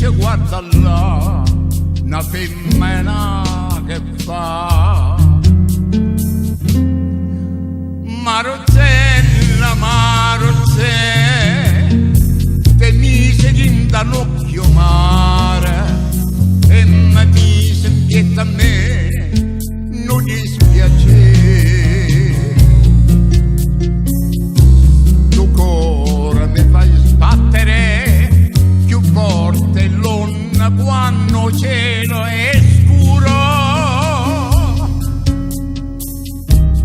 dice guarda là, una femmina che fa. Marozzella, Marozzella, te mise ginda l'occhio mare e mi mise in pietà a me, non dispiace. Tu cuore mi fai sbattere più forte l'onna quando cielo è scuro.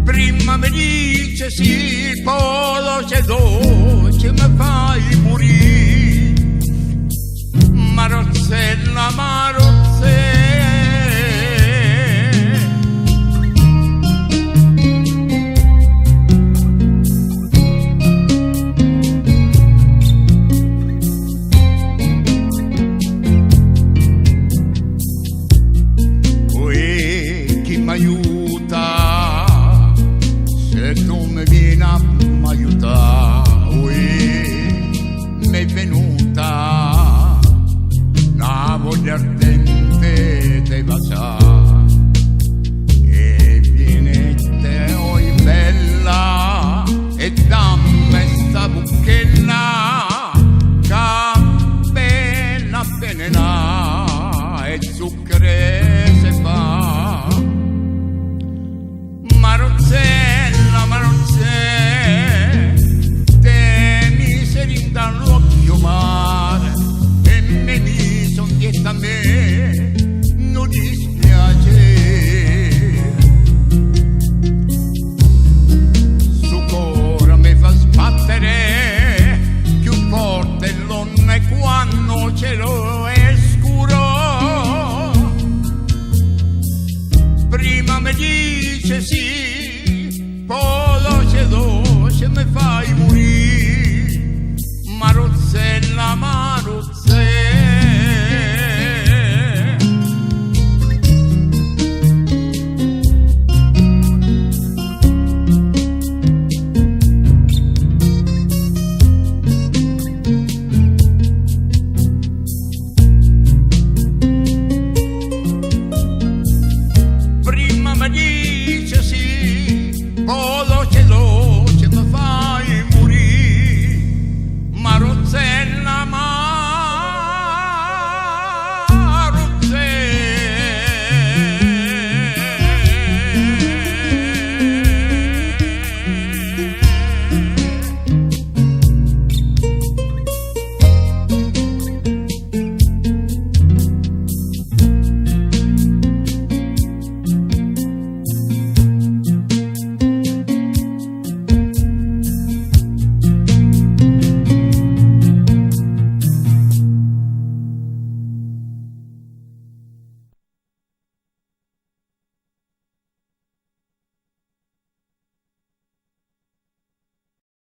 Prima mi dice sì, poi c'è dolce, mi fai morire. Marozzella, Marozzella. Ui, chi mi aiuta? Se tu mi vieni a m'aiutare, mi è venuta una voglia ardente di baciare. E vieni te, oi bella, e dammi sta bucchella, che appena avvelena e zucchero se fa. Marozzella, Marozzella, te mi sei rinda l'occhio mare e me mi son dietro a me, non dispiace. Su cuore mi fa sbattere più forte l'onna quando cielo è scuro. Prima mi dice sì, poi c'è dolce, mi fai morire. Marozzella,